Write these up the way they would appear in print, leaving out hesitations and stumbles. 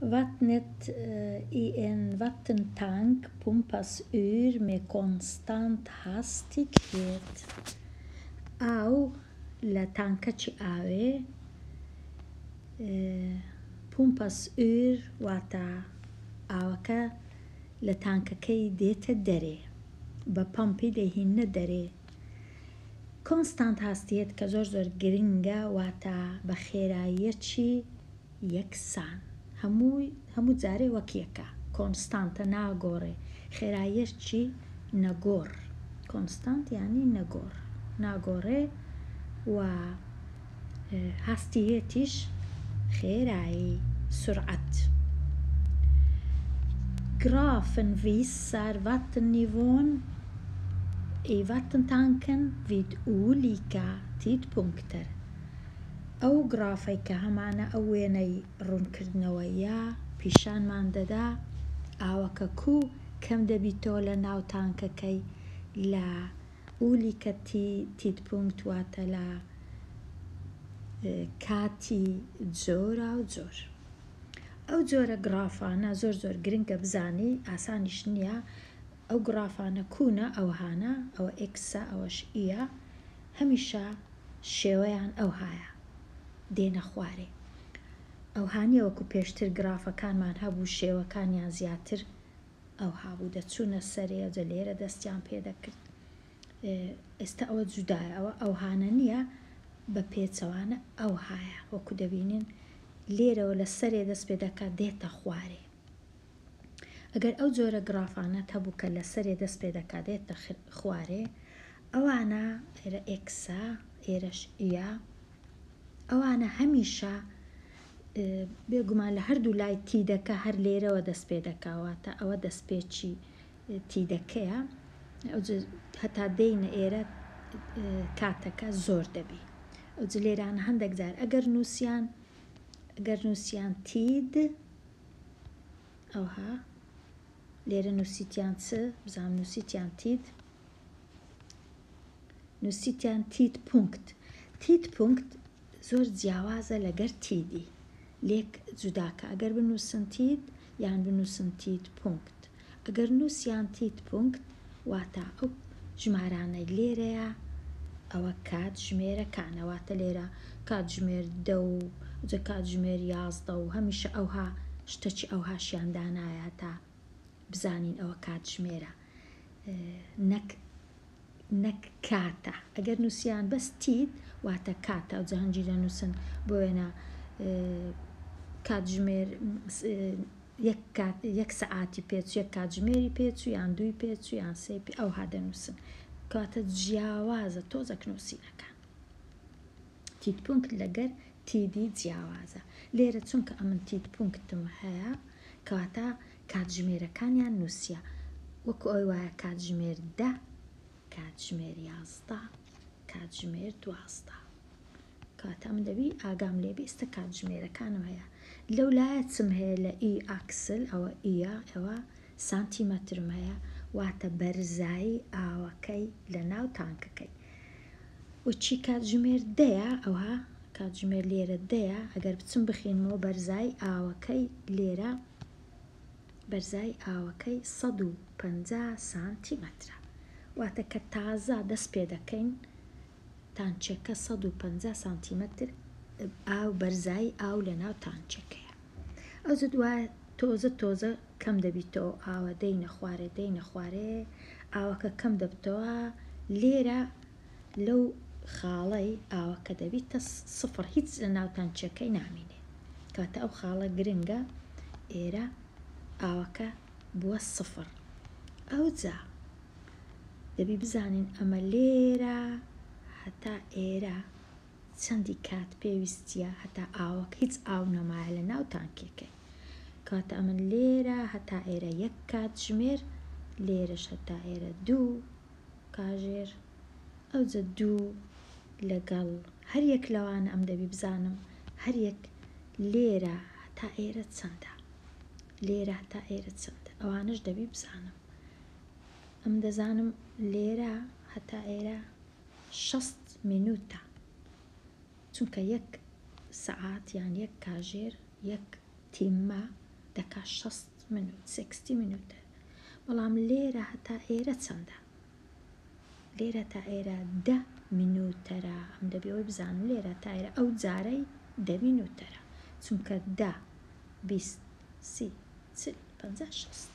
Vattnet i en vattentank pumpas ur med konstant hastighet. Au la tankachi awe pumpas ur wata awaka la tankakei deta dare ba pumpi de hinna dare. کۆنستانت هاستیت کە زۆر زۆر گرنگە واتە بە خێراییەکی یەکسان هەموو جارێ وەکیەکە کۆنستانتە ناگۆڕێ خێراییەکی نەگۆڕ کۆنستانت یعنی نەگۆڕ ناگۆڕێ و هاستیەتیش خێرایی سرعت. Grafen visar vattennivån i vattentanken vid olika tidpunkter. ئەو گرافەیکە هەمانە ئەو وێنەی ڕوونکردنەوەیە پیشانمان دەدا ئاوەکە کوو کەم دەبیتەوە لە ناو تانکەکەی لە ئولیکە تیدپونکت واتە لە کاتی جۆرا و جۆر. ئەو جۆرە گرافانە زۆر زۆر گرنگە بزانی ئاسانیش نییە. ئەو گرافانە کوونە ئەوهانە ئەوە ئێکسە ئەوەش ئیە هەمیشە شێوەیان ئەو هایە دێنە خوارێ. ئەوهانیە وەکو پێشتر گرافەکانمان هەبوو شێوەکانیان زیاتر ئەو هابوو دەچوونە سەرێ جە لێرە دەستیان پێدەکرد. ئێستا ئەوە جودایە ئەوە ئەوهانە نییە بە پێچەوانە ئەو هایە وەکو دەبینین لێرەوە لە سەرێ دەست پێ دەکات دێتە خوارێ. ئەگەر ئەو جۆرە گرافانەت هەبوو کە لە سەرێ دەست پێ دەکات دێتە خوارێ ئەوانە ئێرە ئێکسە ئێرەش ئیە ئەوانە هەمیشە بێگومان لە هەردوو لای تیدەکە هەر لێرەوە دەست پێ دەکاواتە ئەوە دەستپێکی تیدەکەیە هەتا دێینە ئێرە کاتەکە زۆر دەبی. ئەو لێرانە هەندێک جار ئەگەر نووسیان تید ئەوها لێرە نووسیتیان چ بزانام نووسیتیان تید نووسیتیان تید پونکت. تید پونکت زۆر جیاوازە لەگەر تیدی لێک جوداکە ئەگەر بنووسن تید یان بنووسن تید پونکت. ئەگەر نووسیان تید پونکت واتە ئەو ژمارانەی لێرەیە ئەوە کات ژمێرەکانەواتە لێرە کات ژمێر 10 و جە کات ژمێر 11 و هەمیشە ئەوها شتەکی ئەوهاشیان دانایە تا بزانین ئەوە کات ژمێرە نەک کاتە. ئەگەر نووسیان بەس تید واتە کاتە ئەو جەهەنجی لە نووسن بۆ وێنە کات ژمێر یەک سەعاتی پێچ یەک کاتژمێری پێچ و یان دوی پێچ و یان سێ ئەوها دەنووسن کاتە جیاوازە تۆزەک نووسینەکان. تید پونکت لەگەر تیدی جیاوازە. لێرە چونکە ئەمن تید پونکتم هەیە کەواتە کاتژمێرەکانیان نووسیە وەکو ئەوی وایە کاتژمێر 10 کاتژمێر 11 کاتژمێر 12 کاتە من دەبی ئاگام لێبی ئێستا کاتژمێرەکانم هەیە. لەو لایە چم هەیە لە ئی ئاکسل ئەوە ئیە ئەوە سانتیمەترم هەیە واتە بەرزایی ئاوەکەی لە ناو تانکەکەی. وچی کاتژمێر 10ە ئەوها کاتژمێر لێرە 10ە ئەگەر بچم بخینەوە بەرزایی ئاوەکەی لێرە بەرزای ئاوەکەی 150 سانتیمەترە واتە کە تازە دەست پێ دەکەین تانچەکە 150 سانتیمەتر ئاو بەرزایی ئاو لە ناو تانچەکەیە. ئەو دوایە تۆزە کەم دەبیتەوە ئاوە دەینە خوارێ ئاوەکە کەم دەبتەوە لێرە لەو خاڵەی ئاوەکە دەبیتە سفر هیچ لە ناو تانچەکەی نامینێ کاتە ئەو خاڵە گرنگە ئێرە ئاوەکە بووە سفر. ئەو جا دەبی بزانین ئەمە لێرە هەتا ئێرە چەندی کات پێویستیە هەتا ئاوەکە هیچ ئاو نەمایە لە ناو تانکێکەی کاتە ئەمن لێرە هەتا ئێرە یەک کاتژمێر لێرەش هەتا ئێرە 2 کاژێر ئەو جە 2 لەگەڵ هەر یەک لەوانە ئەم دەبی بزانم هەر یەک لێرە هەتا ئێرە چەندە لێرە هەتا ئێرە چەندە ئەوانش دەبی بزانم. ئەم دەزانم لێرە هەتا ئێرە 60 مینوتە چونکە یەک سەعات یان یەک کاژێر یەک تیممە دەکا 60 منوت 60 منوتە بەڵام لێرە هەتا ئێرە چەندە لێرە تا ئێرە 10 منوتەرە ئەم دەبێەوەی بزانم لێرە تا ئێرە ئەو جارەی 10 منوتەرە چونکە 10 20 30 40 50 60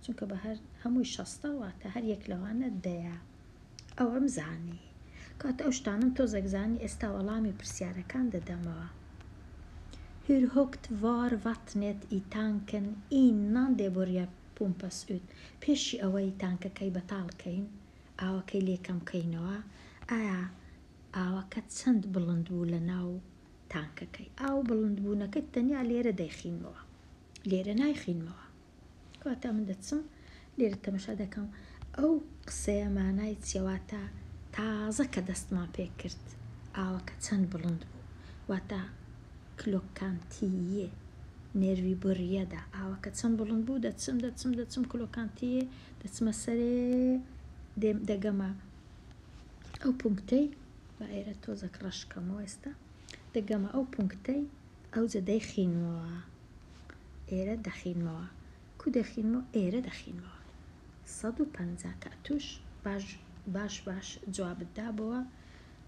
چونکە بە هەمووی 60 واتە هەر یەک لەوانە دەیە ئەو ئەم زانی کاتە ئەو شتانم تۆزەگزانی ئێستا وەڵامی پرسیارەکان دەدەمەوە Hur högt var vattnet i tanken innan det börjar pumpas ut? پێشی ئەوەی تانکەکەی بەتاڵکەین ئاوەکەی لێکەم کەینەوە ئایا ئاوەکە چەند بڵند بوو لە ناو تانکەکەی ئاو بڵندبوونەکەی تەنیا لێرە دەیخینەوە لێرە نایخینەوە کاتە من دەچم لێرە تەمەشا دەکەم ئەو قسەیە مانای چێواتە تازە کە دەستمان پێ کرد ئاوەکە چەند بڵند بوو واتە کلۆکانتیە نێروی بڕیەدا ئاوەکە چەند بڵند بوو دەچم کلۆکانتیە دەچمە سەرێ دەگەمە ئەو پونکتەی بە ئێرە تۆزەک ڕەشکەمەوە ئێستا دەگەمە ئەو پونکتەی ئەو جە دەیخینەوە ئێرە دەخینەوە کو دەخینەوە ئێرە دەخینەوە 150 کە توش باش جوابت دابەوە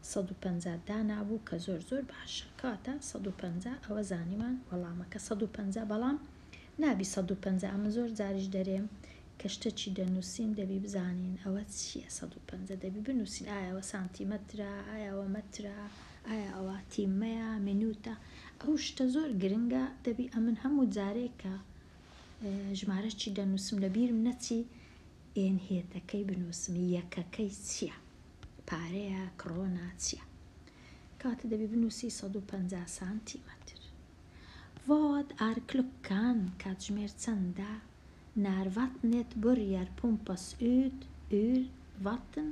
150 دانابوو کە زۆر باشە کاتە 150 ئەوە زانیمان وەڵامەکە 150 بەڵام نابی 150 ئەمە زۆر جاریش دەرێم کە شتێکی دەنووسین دەبی بزانین ئەوە چییە 150 دەبی بنووسین ئایاوە سانتیمەترە ئایاوە مەترە ئایا ئەوە تیمەیە منوتە ئەو شتە زۆر گرنگە دەبی ئەمن هەموو جارێکە ژمارەی دەنووسم لە بیرم نەچی ئێنهێتەکەی بنووسم یەکەکەی چییە پارەیە کڕۆنا چییە کاتە دەبی بنووسی 150 سانتیمەتر Vad är klockan کاتژمێر چەندە när vattnet börjar pumpas ut ur vatten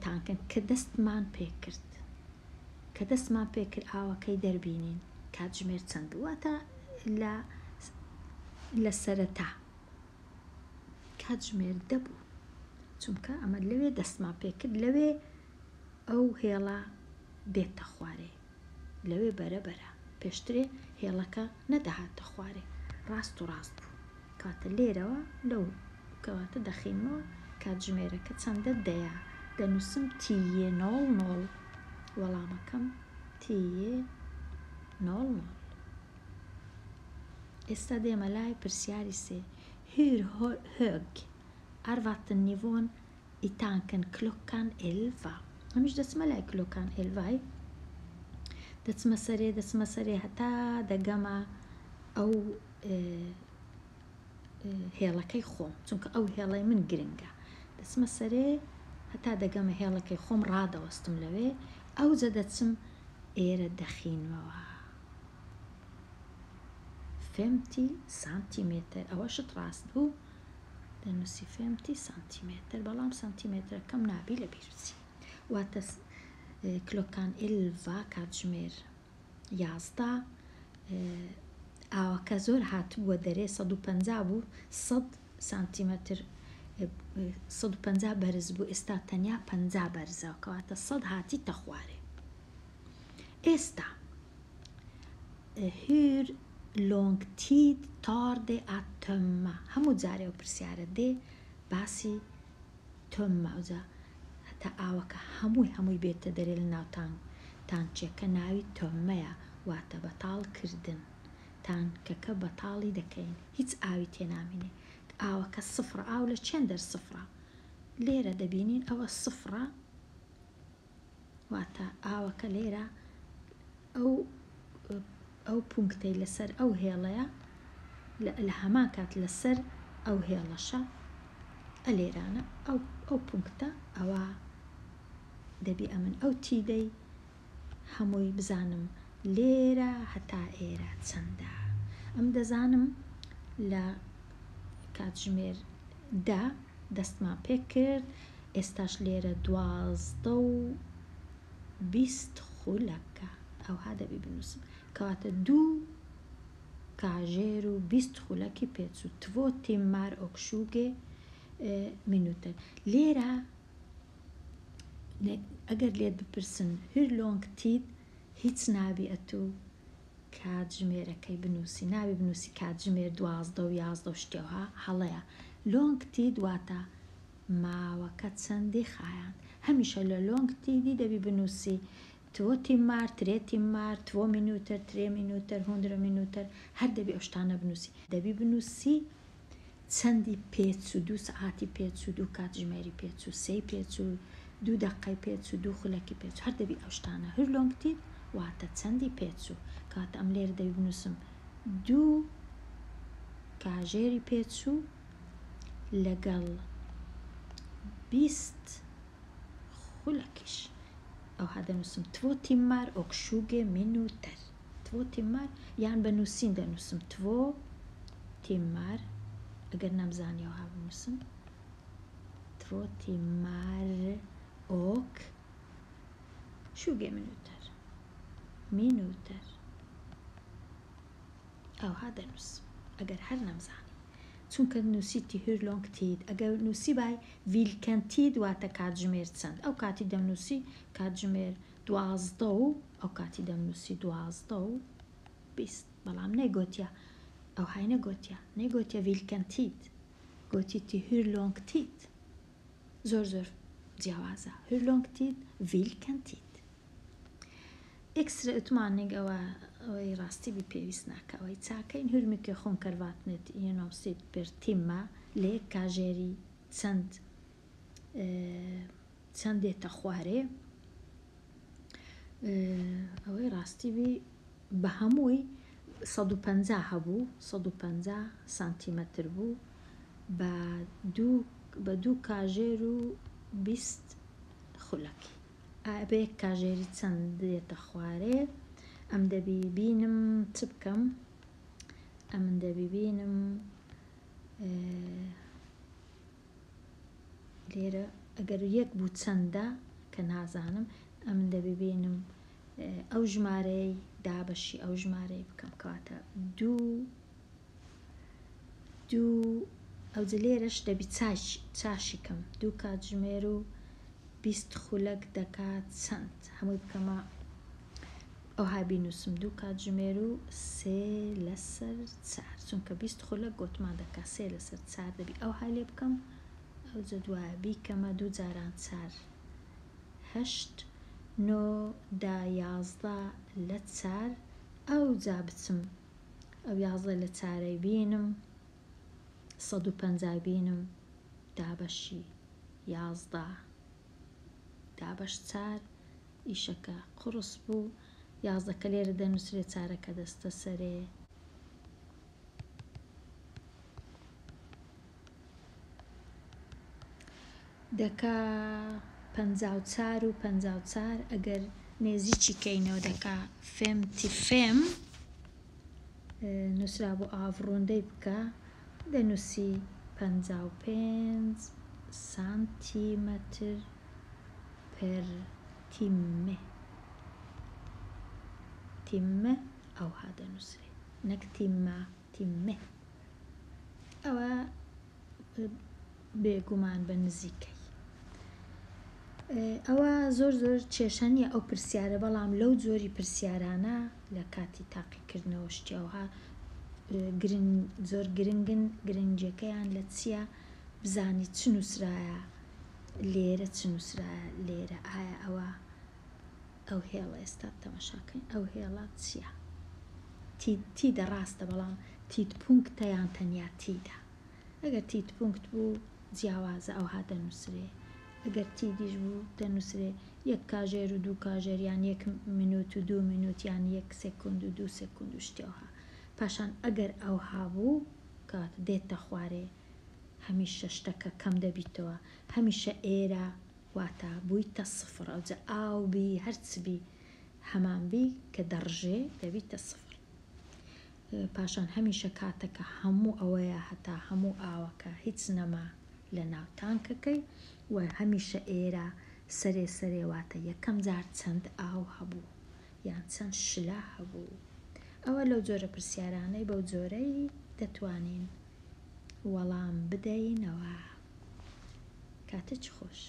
تانکن کە دەستمان پێکرد ئاوەکەی دەربینین کاتژمێر چەند واتە لە سەرەتا کاتژمێر دەبوو چونکە ئەمە لەوێ دەستمان پێکرد لەوێ ئەو هێڵە بێتە خوارێ لەوێ بەرەبەرە پێشترێ هێڵەکە نەدەهاتە خوارێ ڕاست بوو کاتە لێرەوە لەو کەواتە دەخینەوە کاتژمێرەکە چەندە دەیە دەنووسم تیە 00 وەڵامەکەم تیە 00 ئێستا دێمە لای پرسیاری سێ Hur hög är vattennivån i tanken klockan 11 ئەمیش دەچمە لای کلۆکان 11 دەچمە سەرێ هەتا دەگەمە ئەو هێڵەکەی خۆم چونکە ئەو هێڵەی من گرنگە دەچمە سەرێ هەتا دەگەمە هێڵەکەی خۆم ڕادەوەستم لەوێ ئەو جە دەچم ئێرە دەخینەوە 50 سانتیمێتر ئەوە شت ڕاست بوو دەنووسی 50 سانتیمێتر بەڵام سانتیمێترەکەم نابی لە بیرچی واتە کلۆکان 11 کاتژمێر 11 ئاوەکە زۆر هاتبووە دەرێ 150 بوو 100 سانتیمەتر 150 بەرز بوو ئێستا تەنیا 50 بەرزەوە کەواتە 100 هاتی تەخوارێ ئێستا هور lång tid tar det att tömma هەموو جارێ و پرسیارە دێ باسی تۆممە ئەوجا هەتا ئاوەکە هەمووی بێتە دەرێ لە ناو تانچێکە ناوی تۆممەیە واتە بەتاڵکردن تانکەکە بەتاڵی دەکەین هیچ ئاوی تێنامینێ ئاوەکە سفرە ئاو لە چەند دەرسفرە لێرە دەبینین ئەوە سفرە واتە ئاوەکە لێرە ئەو پونکتەی لەسەر ئەو هێڵەیە لە هەمان کات لەسەر ئەو هێڵەشە ئەلێرانە ئەو پونکتە ئەوە دەبی ئەمن ئەو تیدەی هەمووی بزانم لێرە هەتا ئێرە چەندە ئەم دەزانم لە کاتژمێر دەستمان پێ کرد ئێستاش لێرە 12:20 خولەکە ئەوها دەبی بنووسم کەواتە 2 کاژێر و 20 خولەکی پێچوو 2 timmar och 20 minuter لێرە ئەگەر لێت بپرسن هر lång tid هیچ نابی ئەتوو کاتژمێرەکەی بنووسی ناوی بنووسی کاتژمێر 12 و 11 و شتێوها هەڵەیە لۆنگتی دواتە ماوەکە چەندی خایاند هەمیشە لە لۆنگتیدی دەبی بنووسی تۆ تیمار ترێ تیمار تۆ مینوتەر ترێ مینوتەر 100 مینوتەر هەر دەبی ئەو شتانە بنووسی دەبی بنووسی چەندی پێچ و 2 سەعاتی پێچ و 2 کاتژمێری پێچ و 3 پێچ و 2 دەقەی پێچ و 2 خولەکی پێچ هەر دەبی ئەو شتانە هەر لۆنگتید واتە چەندی پێچ و کاتە ئەم لێرە دەبی بنووسم 2 کاژێری پێچ و لەگەڵ 20 خولەکیش ئەو هادەنووسم تۆ تیمار ئۆکشوگێ مینوتەر تۆ تیمار یان بە نووسین دەنووسم تۆ تیمار ئەگەر نەمزانیەوە ها بنووسم تۆ تیمار ئۆک شوگێ مینوتەر ئەو هادەنووسم ئەگەر هەر نەمزانی چونکە نووسیتی هەر لۆنگتید ئەگەر نووسی بای ویلکەنتید واتە کاتژمێر چەند ئەو کاتی دەمنووسی کاتژمێر 12 و ئەو کاتی دەمنووسی 12 و 20 بەڵام نەیگۆتیە ئەو های نەیگۆتیە ویلکەنتید گۆتیتی هەر لۆنگتید زۆر جیاوازە هەر لۆنگتید ویلکەنتید ئێکسترە ئوتمانێک ئەوەی ڕاستی بی پێویست ناکە ئەوەی چاکەین هورمێکی خۆن کەرواتنێت یەنۆسیت پر تیمە لێ کاژێری چەندێتە خوارێ ئەوەی ڕاستی بی بە هەمووی 150 هەبوو 150 سانتیمەتر بوو بە 2 کاژێر و 20 خولەکی ئابێ کاژێری چەندێتە خوارێ ئەم دەبی بینم چ بکەم ئەم دەبی بینم لێرە ئەگەر یەک بوو چەندە کە نازانم ئەم دەبی بینم ئەو ژمارەی دابەشی ئەو ژمارەی بکەم کەواتە 2 ئەو لێرەش دەبی چاشی کەم 2 کاتژمێر و 20 خولەک دەکات چەند هەمووی بکەمە ئەو هابی نووسم 2 کاتژمێر و 3 لەسەر 4 چونکە 20 خولەک گۆتمان دەکات 3 لەسەر 4 دەبی ئەو ها لێ بکەم ئەو دوایە بیکەمە 2 جاران 4 8 9 10 11 لە 4 ئەو جا بچم ئەو 11 لە 4 بینم 150 بینم دابەشی 11 دابەش 4 ئیشەکە قڕس بوو 11 کە لێرە دەنووسرێت 4ەکە دەستە سەرێ دەکا 54 و 54 ئەگەر نێزییکی کەینەوە دەکا فێم نووسرا بۆ ئاڤڕۆندەی بکە دەنووسی 55 سانتیمەتر پەر تیممە ئەو ها دەنووسرێ نەک تیممە ئەوە بێگومان بە نزیکەی ئەوە زۆر کێشەنیە ئەو پرسیارە بەڵام لەو جۆری پرسیارانە لە کاتی تاقیکردنەوە شتیاوها زۆر گرنگەکەیان لە چییە بزانی چ نووسرایە لێرە چ نووسرایە لێرە ئایا ئەوە ئەو هێڵە ئێستا تەماشاکەین ئەو هێڵە چییە تیدە ڕاستە بەڵام تیت پونکتە یان تەنیا تیدا ئەگەر تیت پونکت بوو جیاوازە ئەو ها دەنووسرێ ئەگەر تیدیش بوو دەنووسرێ 1 کاژێر و 2 کاژێر یان 1 مینوت و 2 مینوت یان 1 سێکوند و 2 سێکوند و شتێوها پاشان ئەگەر ئەو هابوو کات دێتە خوارێ هەمیشە شتەکە کەم دەبیتەوە هەمیشە ئێرە واتە بوویتە سفر ئەوجا ئاوبی هەرچبی هەمانبی کە دەڕژێ دەبیتە سفر پاشان هەمیشە کاتەکە هەموو ئەوەیە هەتا هەموو ئاوەکە هیچ نەما لە ناو تانکەکەی و هەمیشە ئێرە سەرێ واتە یەکەم جار چەند ئاو هەبوو یان چەند شلە هەبوو ئەوە لەو جۆرە پرسیارانەی بەو جۆرەی دەتوانین وەڵام بدەینەوە کاتە چ خۆش